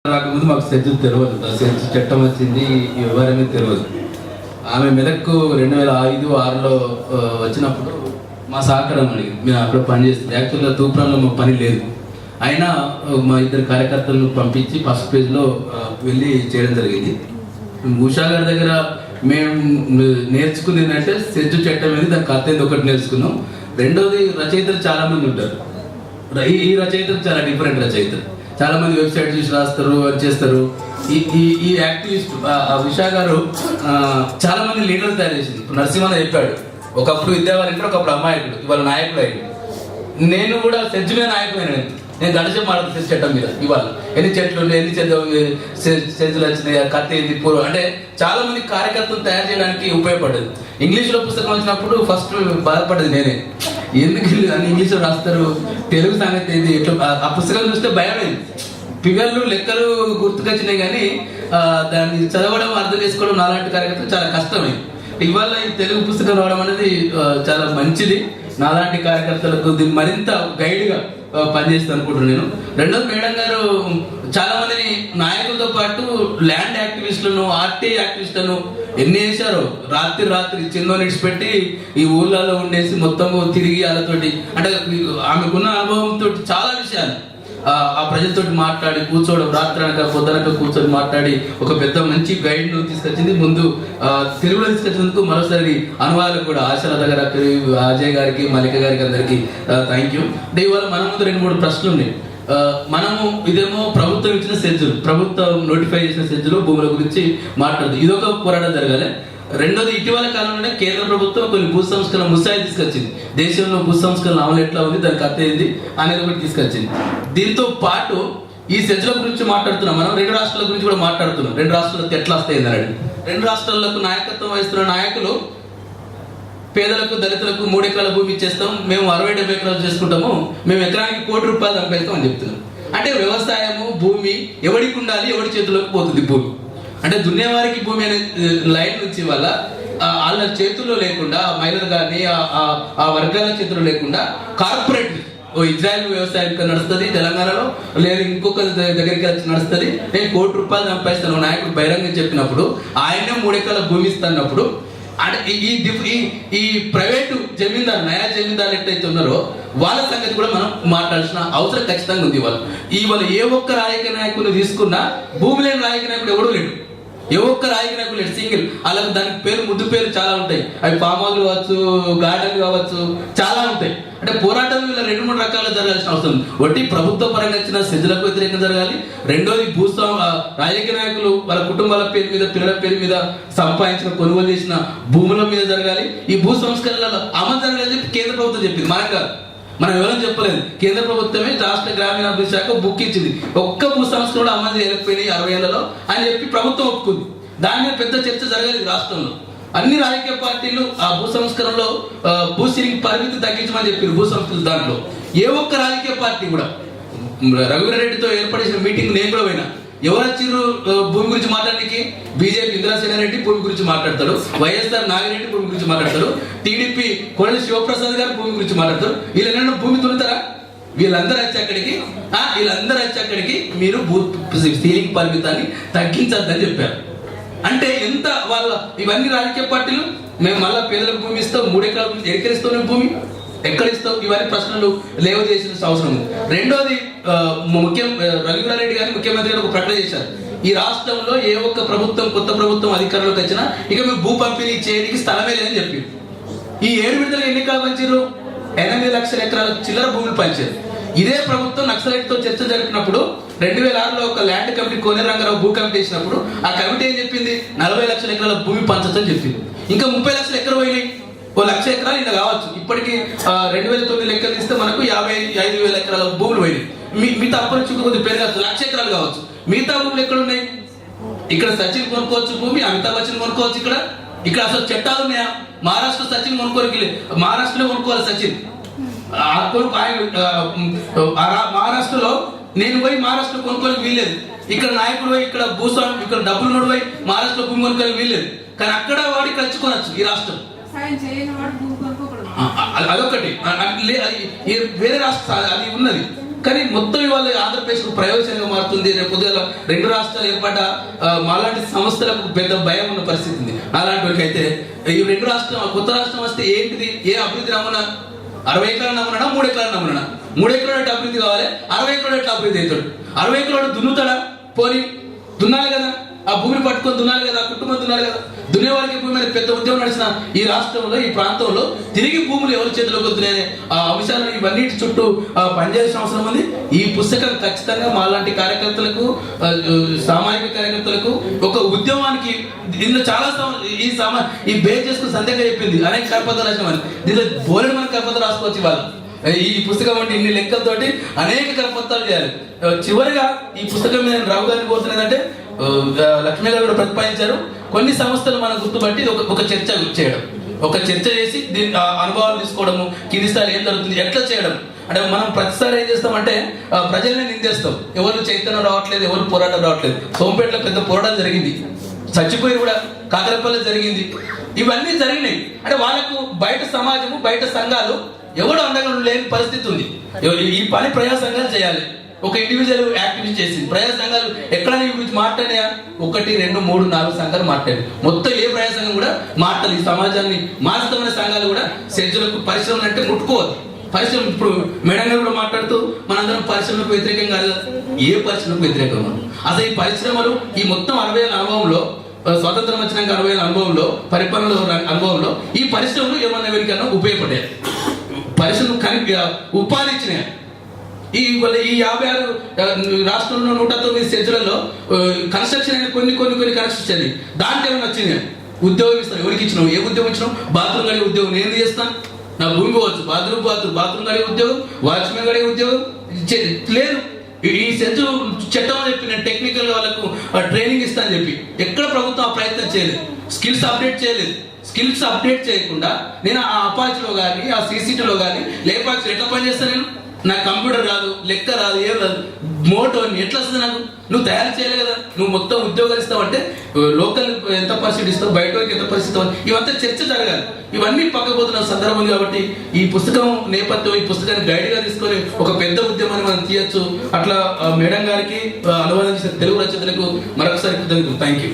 రాకముందు మాకు సెజ్ తెలియదు, సెజ్ చట్టం వచ్చింది ఎవరనేది తెలియదు. ఆమె మెదక్కు 2005-6లో వచ్చినప్పుడు మా సహకారం అడిగింది. మేము అక్కడ పనిచేస్తుంది. యాక్చువల్గా తూప్రాన్లో మాకు పని లేదు. అయినా మా ఇద్దరు కార్యకర్తలను పంపించి ఫస్ట్ పేజ్లో వెళ్ళి చేయడం జరిగింది. ఉషా గారి దగ్గర మేము నేర్చుకుంది ఏంటంటే సెజ్ చట్టం అనేది దానికి అర్థం ఒకటి నేర్చుకున్నాం. రెండోది రచయితలు చాలామంది ఉంటారు. ఈ రచయితలు చాలా డిఫరెంట్ రచయితలు. చాలా మంది వెబ్సైట్ చూసి రాస్తారు, అది చేస్తారు. ఈ యాక్టివిస్ట్ ఉషా గారు చాలా మంది లీడర్లు తయారు చేసింది. ఇప్పుడు నరసింహ చెప్పాడు, ఒకప్పుడు విద్యావాళ్ళు ఒకప్పుడు అమ్మాయికుడు, ఇవాళ నాయకుడు అయ్యాడు. నేను కూడా సెజ్ మీద నాయకుడైన నేను గడిచే మాట్లాడుతూ సెజ్ చట్టం మీద. ఇవాళ ఎన్ని చెట్లు ఉన్నాయి, ఎన్ని సెజ్లు వచ్చినాయి, కత్తి ఏంది, పూర్వం అంటే చాలా మంది కార్యకర్తలు తయారు చేయడానికి ఉపయోగపడ్డది. ఇంగ్లీష్లో పుస్తకం వచ్చినప్పుడు ఫస్ట్ బాధపడ్డది నేనే. ఎందుకు అని ఇంగ్లీష్లో రాస్తారు, తెలుగు సంగతి ఏంది, ఎట్లా ఆ పుస్తకం చూస్తే భయమైంది. ఫిగర్లు లెక్కలు గుర్తుకొచ్చినాయి కానీ దాన్ని చదవడం అర్థం చేసుకోవడం నాలాంటి కార్యకర్తలు చాలా కష్టమైంది. ఇవాళ ఈ తెలుగు పుస్తకం రావడం అనేది చాలా మంచిది. నాలాంటి కార్యకర్తలకు దీన్ని మరింత గైడ్గా పనిచేస్తాను అనుకుంటున్నాను నేను. రెండోది, మేడం గారు చాలా మందిని నాయకులతో పాటు ల్యాండ్ యాక్టివిస్టులను, ఆర్టీ యాక్టివిస్టులను ఎన్ని చేశారో. రాత్రి చిన్న నిడిచిపెట్టి ఈ ఊర్లలో ఉండేసి మొత్తము తిరిగి వాళ్ళతోటి, అంటే ఆమెకున్న అనుభవంతో చాలా విషయాలు ఆ ప్రజలతో మాట్లాడి కూర్చోవడం, రాత్రనక పొద్దునక కూర్చొని మాట్లాడి ఒక పెద్ద మంచి గైడ్ ను తీసుకొచ్చింది. ముందు తెలుగులో తీసుకొచ్చినందుకు మరోసారి అనువాదాలు కూడా ఆశలత గారికి, అజయ్ గారికి, మల్లిక గారికి అందరికి థ్యాంక్ యూ. అంటే ఇవాళ మన ముందు 2-3 ప్రశ్నలు ఉన్నాయి. మనము ఇదేమో ప్రభుత్వం ఇచ్చిన సెజ్జులు, ప్రభుత్వం నోటిఫై చేసిన సెజ్జులు, భూముల గురించి మాట్లాడుతుంది. ఇదొక పోరాటం జరగాలి. రెండోది, ఇటీవల కాలంలోనే కేంద్ర ప్రభుత్వం కొన్ని భూ సంస్కరణ ముసాయి తీసుకొచ్చింది. దేశంలో భూ సంస్కరణ అమలు ఎట్లా ఉంది, దానికి అర్థం ఏంది అనేది ఒకటి తీసుకొచ్చింది. దీంతో పాటు ఈ సెజ్ల గురించి మాట్లాడుతున్నాం. మనం 2 రాష్ట్రాల గురించి కూడా మాట్లాడుతున్నాం. 2 రాష్ట్రాలకు ఎట్లా వస్తాయి అన్నాడు. 2 రాష్ట్రాలకు నాయకత్వం వహిస్తున్న నాయకులు పేదలకు, దళితులకు 3 ఎకరాల భూమి ఇచ్చేస్తాం, మేము 60-70 ఎకరాలు చేసుకుంటాము, మేము ఎకరానికి ₹1 కోటి సంపాదిస్తాం అని చెప్తున్నాం. అంటే వ్యవసాయము, భూమి ఎవరికి ఉండాలి, ఎవరి చేతుల్లోకి పోతుంది భూమి. అంటే దున్నేవారికి భూమి అనే లైన్ నుంచి వల్ల వాళ్ళ చేతుల్లో లేకుండా, మహిళలు కానీ ఆ వర్గాల చేతుల్లో లేకుండా కార్పొరేట్ ఇజ్రాయెల్ వ్యవసాయం నడుస్తుంది తెలంగాణలో, లేదు ఇంకొక దగ్గరికి నడుస్తుంది, నేను ₹1 కోటి సంపాదిస్తాను నాయకుడు బహిరంగం చెప్పినప్పుడు, ఆయనే 3 ఎకరాల భూమి ఇస్తున్నప్పుడు, అంటే ఈ ప్రైవేటు జమీందారు, నయా జమీందారు ఎట్లయితే ఉన్నారో వాళ్ళ సంగతి కూడా మనం మాట్లాడాల్సిన అవసరం ఖచ్చితంగా ఉంది. ఇవాళ ఏ ఒక్క రాజకీయ నాయకులు తీసుకున్నా భూమి లేని రాజకీయ నాయకుడు ఎవడూ లేడు. ఏ ఒక్క రాజకీయ నాయకులు లేడు, సింగిల్. అలాగే దానికి పేరు, ముద్దు పేరు చాలా ఉంటాయి. అవి ఫామ్ హౌస్ కావచ్చు, గార్డెన్ కావచ్చు, చాలా ఉంటాయి. అంటే పోరాటం ఇలా 2-3 రకాలుగా జరగాల్సిన అవసరం ఉంది. ఒకటి, ప్రభుత్వ పరంగా వచ్చిన సెజ్లకు వ్యతిరేకంగా జరగాలి. రెండోది, రాజకీయ నాయకులు వాళ్ళ కుటుంబాల పేరు మీద, పిల్లల పేరు మీద సంపాదించిన, కొనుగోలు చేసిన భూముల మీద జరగాలి. ఈ భూ సంస్కరణల అమలు జరగాలని చెప్పి కేంద్ర ప్రభుత్వం చెప్పింది, మనకు కాదు. మనం ఎవరైనా చెప్పలేదు. కేంద్ర ప్రభుత్వమే రాష్ట్ర గ్రామీణాభివృద్ధి శాఖ బుక్ ఇచ్చింది. ఒక్క భూ సంస్కరణ కూడా అమలు చేయలేకపోయినాయి 60 ఏళ్లలో అని చెప్పి ప్రభుత్వం ఒప్పుకుంది. దాని మీద పెద్ద చర్చ జరగలేదు రాష్ట్రంలో. అన్ని రాజకీయ పార్టీలు ఆ భూ సంస్కరణలో భూ సీలింగ్ పరిమితి తగ్గించమని చెప్పారు. భూ సంస్కరణ దాంట్లో ఏ ఒక్క రాజకీయ పార్టీ కూడా, రఘువీరారెడ్డితో ఏర్పడిన మీటింగ్ నేను కూడా పోయినా, ఎవరు వచ్చిర్రు భూమి గురించి మాట్లాడడానికి? బీజేపీ ఇంద్రసేనారెడ్డి భూమి గురించి మాట్లాడతాడు, వైఎస్ఆర్ నాగిరెడ్డి భూమి గురించి మాట్లాడతాడు, టీడీపీ కోడలి శివప్రసాద్ గారు భూమి గురించి మాట్లాడతారు. వీళ్ళెన్నో భూమి తులుతారా? వీళ్ళందరూ వచ్చి అక్కడికి మీరు భూ సీలింగ్ పరిమితాన్ని తగ్గించద్దని చెప్పారు. అంటే ఎంత వాళ్ళ ఇవన్నీ రాజకీయ పార్టీలు, మేము మళ్ళా పేదలకు భూమి ఇస్తాం, 3 ఎకరాల ఎక్కడిస్తాం భూమి, ఎక్కడ ఇస్తాం, ఇవన్నీ ప్రశ్నలు లేవదీయాల్సిన అవసరం ఉంది. రెండోది, రఘువీరారెడ్డి గారు ముఖ్యమంత్రి గారు ఒక ప్రకటన చేశారు, ఈ రాష్ట్రంలో ఏ ఒక్క ప్రభుత్వం, కొత్త ప్రభుత్వం అధికారంలోకి వచ్చినా ఇక మేము భూ పంపిణీ చేయడానికి స్థలమే లేదని చెప్పి, ఈ 7 విడతలు ఎన్ని ఎకరాలు పంచారు? 8 లక్షల ఎకరాల చిల్లర భూములు పంచారు. ఇదే ప్రభుత్వం నక్సలైట్తో చర్చ జరిపినప్పుడు 2006లో ఒక ల్యాండ్ కమిటీ, కోనేరు రంగారావు భూ కమిటీ వేసినప్పుడు ఆ కమిటీ ఏం చెప్పింది? 40 లక్షల ఎకరాల భూమి పంచొచ్చని చెప్పింది. ఇంకా 30 లక్షల ఎకరాలు పోయినాయి. 1 లక్ష ఎకరాలు ఇలా కావచ్చు. ఇప్పటికి 2009 లెక్కలు తీస్తే మనకు 55,000 ఎకరాల భూములు పోయినాయి. మిగతా అప్పటి నుంచి కొద్ది పెరగచ్చు, 1 లక్ష ఎకరాలు కావచ్చు. మిగతా భూములు ఎక్కడ ఉన్నాయి? ఇక్కడ సచిన్ కొనుక్కోవచ్చు భూమి, అమితాబ్ బచ్చన్ కొనుక్కోవచ్చు. ఇక్కడ అసలు చట్టాలు ఉన్నాయా? మహారాష్ట్ర సచిన్ కొనుక్కోరికి, మహారాష్ట్రలో కొనుక్కోవాలి సచిన్. మహారాష్ట్రలో నేను పోయి మహారాష్ట్ర కొనుక్కోనికి వీల్లేదు. ఇక్కడ నాయకుడు పోయి, ఇక్కడ భూస్వామి, ఇక్కడ డబ్బులు నోడు పోయి మహారాష్ట్రలో భూమి కొనుక్కోనికి వీల్లేదు. కానీ అక్కడ వాడు ఇక్కడ వచ్చుకోవచ్చు. ఈ రాష్ట్రం అదొకటి. వేరే రాష్ట్ర అది ఉన్నది. కానీ మొత్తం ఇవాళ ఆంధ్రప్రదేశ్ ప్రయోజనంగా మారుతుంది. రేపు పొద్దుగల 2 రాష్ట్రాలు ఏర్పడ్డ మాలాంటి సంస్థలకు పెద్ద భయం ఉన్న పరిస్థితి ఉంది. అలాంటి వారికి అయితే ఈ 2 రాష్ట్రం కొత్త రాష్ట్రం వస్తే ఏంటిది, ఏ అభివృద్ధి నమ్మునా 60 ఎకరాల నమ్మునా 3 ఎకరాల నమ్మునా 3 ఎకరాల అభివృద్ధి కావాలి, 60 ఎకరాల అభివృద్ధి అవుతాడు. 60 ఎకరాలు దున్నుతాడా? పోనీ దున్నాలి కదా, ఆ భూమిని పట్టుకొని దున్నాలి కదా, ఆ కుటుంబం దున్నాలి కదా. దున్నేవారికి భూమి మీద పెద్ద ఉద్యమం నడిచిన ఈ రాష్ట్రంలో, ఈ ప్రాంతంలో తిరిగి భూములు ఎవరి చేతిలోకి వస్తున్నాయనే ఆ అంశాలను ఇవన్నిటి చుట్టూ పనిచేయాల్సిన అవసరం ఉంది. ఈ పుస్తకం ఖచ్చితంగా మాలాంటి కార్యకర్తలకు, సామాజిక కార్యకర్తలకు ఒక ఉద్యమానికి దీనిలో చాలా ఈ బేస్ చేసుకుని సందేహంగా చెప్పింది అనేక కరపత్రాలు రాసినామని. దీనిలో బోలెడు మన కరపత్రాలు రాసుకోవచ్చు వాళ్ళు. ఈ పుస్తకం అంటే ఇన్ని లెక్కలతోటి అనేక కరపత్రాలు చేయాలి. చివరిగా ఈ పుస్తకం మీద రావు గారిని కోరుతున్నదంటే, లక్ష్మీ గారు కూడా ప్రతిపాదించారు, కొన్ని సంస్థలు మనం గుర్తుపట్టి ఒక చర్చ చేయడం, ఒక చర్చ చేసి దీని అనుభవాలు తీసుకోవడము, కింది స్థాయి ఏం జరుగుతుంది, ఎట్లా చేయడం. అంటే మనం ప్రతిసారి ఏం చేస్తామంటే ప్రజల్ని నిందేస్తాం, ఎవరు చైతన్యం రావట్లేదు, ఎవరు పోరాటం రావట్లేదు. సోంపేటలో పెద్ద పోరాటం జరిగింది, చచ్చిపోయి కూడా కాకరపల్లి జరిగింది, ఇవన్నీ జరిగినాయి. అంటే వాళ్ళకు బయట సమాజము, బయట సంఘాలు ఎవడు అండగా లేని పరిస్థితి ఉంది. ఈ పని ప్రజా సంఘాలు చేయాలి. ఒక ఇండివిజువల్ యాక్టివిటీ చేసింది. ప్రజా సంఘాలు ఎక్కడైనా మాట్లాడినా 1, 2, 3, 4 సంఘాలు మాట్లాడారు. మొత్తం ఏ ప్రజా సంఘం కూడా మాట్లాడాలి. ఈ సమాజాన్ని మారుస్తామనే సంఘాలు కూడా సెజ్జులకు పరిశ్రమలు అంటే ముట్టుకోవద్దు. పరిశ్రమ ఇప్పుడు మేడం గారు కూడా మాట్లాడుతూ మనందరం పరిశ్రమలకు వ్యతిరేకం కాదు. ఏ పరిశ్రమకు వ్యతిరేకం? అసలు ఈ పరిశ్రమలు ఈ మొత్తం 60 ఏళ్ళ అనుభవంలో, స్వాతంత్రం వచ్చినాక 60 ఏళ్ళ అనుభవంలో, పరిపాలన అనుభవంలో ఈ పరిశ్రమలు ఏమన్నా ఎవరికైనా ఉపయోగపడ్డాయి, పరిశ్రమలు ఉపాధి ఇచ్చినాయి. ఈ 56 రాష్ట్రంలో 109 సెజ్జులలో కన్స్ట్రక్షన్ అయిన కొన్ని కన్స్ట్రక్షన్ అది దాంట్లో ఏమైనా వచ్చింది? ఉద్యోగం ఇస్తాను. ఎవరికి ఇచ్చినావు? ఏ ఉద్యోగం ఇచ్చినావు? బాత్రూమ్ గడిగే ఉద్యోగం నేను చేస్తాను. నా భూమి పోవచ్చు, బాత్రూమ్ గడిగే ఉద్యోగం, వాచ్మెన్ గడిగే ఉద్యోగం లేదు. ఈ సెజ్జు చట్టం చెప్పి నేను టెక్నికల్ వాళ్ళకు ట్రైనింగ్ ఇస్తాను చెప్పి ఎక్కడ ప్రభుత్వం ఆ ప్రయత్నం చేయలేదు. స్కిల్స్ అప్డేట్ చేయలేదు. స్కిల్స్ అప్డేట్ చేయకుండా నేను ఆ అపాచ్లో కానీ, ఆ సీసీటీలో కానీ లేపాచి ఎట్లా పని చేస్తాను? నేను నాకు కంప్యూటర్ రాదు, లెక్క రాదు, ఏం రాదు, మోటో ఎట్లా వస్తుంది నాకు? నువ్వు తయారు చేయలే కదా. నువ్వు మొత్తం ఉద్యోగాలు ఇస్తావంటే లోకల్ ఎంత పరిస్థితి ఇస్తావు, బయట ఎంత పరిస్థితి, ఇవంతా చర్చ జరగాలి. ఇవన్నీ పక్కపోతున్న సందర్భం కాబట్టి ఈ పుస్తకం నేపథ్యం, ఈ పుస్తకాన్ని గైడ్గా తీసుకొని ఒక పెద్ద ఉద్యమాన్ని మనం తీయచ్చు. అట్లా మేడం గారికి అనువాదం చేసిన తెలుగు రచయితలకు మరొకసారి థ్యాంక్ యూ.